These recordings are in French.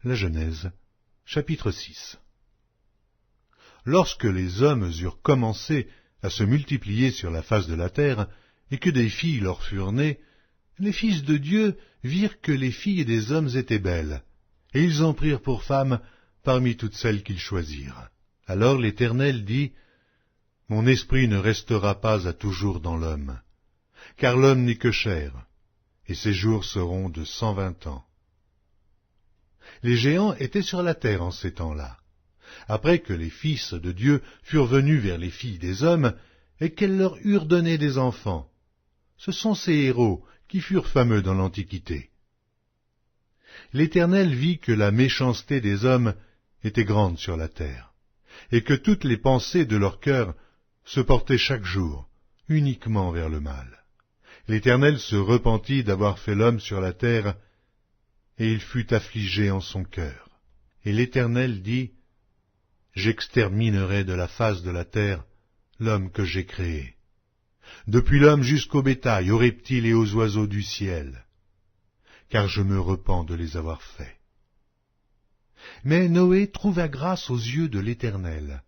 La Genèse, chapitre 6. Lorsque les hommes eurent commencé à se multiplier sur la face de la terre, et que des filles leur furent nées, les fils de Dieu virent que les filles des hommes étaient belles, et ils en prirent pour femmes parmi toutes celles qu'ils choisirent. Alors l'Éternel dit, « Mon esprit ne restera pas à toujours dans l'homme, car l'homme n'est que chair, et ses jours seront de 120 ans. » Les géants étaient sur la terre en ces temps-là, après que les fils de Dieu furent venus vers les filles des hommes, et qu'elles leur eurent donné des enfants. Ce sont ces héros qui furent fameux dans l'Antiquité. L'Éternel vit que la méchanceté des hommes était grande sur la terre, et que toutes les pensées de leur cœur se portaient chaque jour uniquement vers le mal. L'Éternel se repentit d'avoir fait l'homme sur la terre, et il fut affligé en son cœur. Et l'Éternel dit, « J'exterminerai de la face de la terre l'homme que j'ai créé, depuis l'homme jusqu'au bétail, aux reptiles et aux oiseaux du ciel, car je me repens de les avoir faits. » Mais Noé trouva grâce aux yeux de l'Éternel.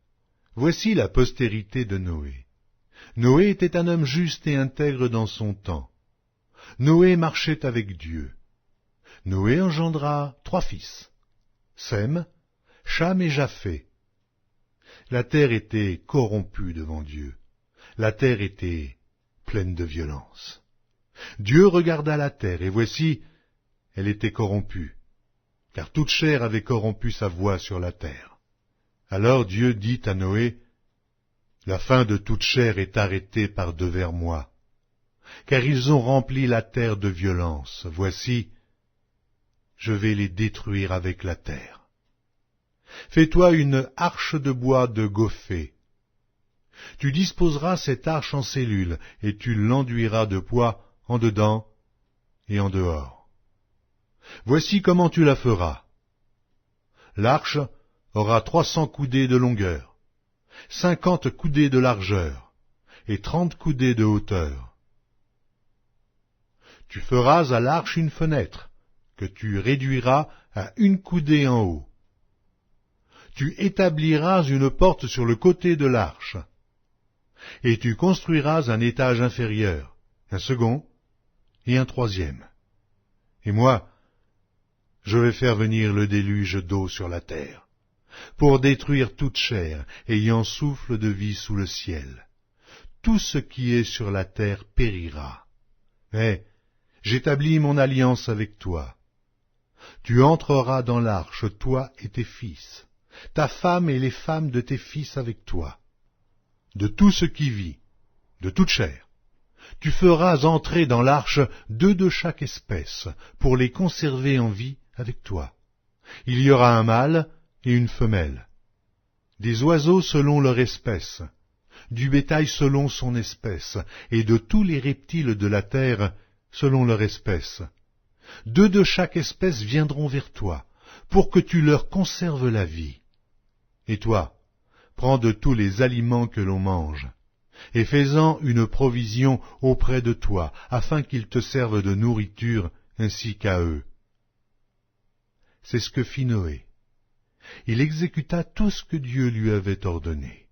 Voici la postérité de Noé. Noé était un homme juste et intègre dans son temps. Noé marchait avec Dieu. Noé engendra 3 fils, Sem, Cham et Japheth. La terre était corrompue devant Dieu. La terre était pleine de violence. Dieu regarda la terre, et voici, elle était corrompue, car toute chair avait corrompu sa voie sur la terre. Alors Dieu dit à Noé, « La fin de toute chair est arrêtée par devers moi, car ils ont rempli la terre de violence. Voici, je vais les détruire avec la terre. Fais-toi une arche de bois de gophée. Tu disposeras cette arche en cellules, et tu l'enduiras de poix en dedans et en dehors. Voici comment tu la feras. L'arche aura 300 coudées de longueur, 50 coudées de largeur, et 30 coudées de hauteur. Tu feras à l'arche une fenêtre, que tu réduiras à 1 coudée en haut. Tu établiras une porte sur le côté de l'arche, et tu construiras un étage inférieur, un second et un 3e. Et moi, je vais faire venir le déluge d'eau sur la terre, pour détruire toute chair ayant souffle de vie sous le ciel. Tout ce qui est sur la terre périra. Mais j'établis mon alliance avec toi. Tu entreras dans l'arche, toi et tes fils, ta femme et les femmes de tes fils avec toi. De tout ce qui vit, de toute chair, tu feras entrer dans l'arche 2 de chaque espèce, pour les conserver en vie avec toi. Il y aura un mâle et une femelle, des oiseaux selon leur espèce, du bétail selon son espèce, et de tous les reptiles de la terre selon leur espèce. 2 de chaque espèce viendront vers toi, pour que tu leur conserves la vie. Et toi, prends de tous les aliments que l'on mange, et fais-en une provision auprès de toi, afin qu'ils te servent de nourriture ainsi qu'à eux. C'est ce que fit Noé. Il exécuta tout ce que Dieu lui avait ordonné.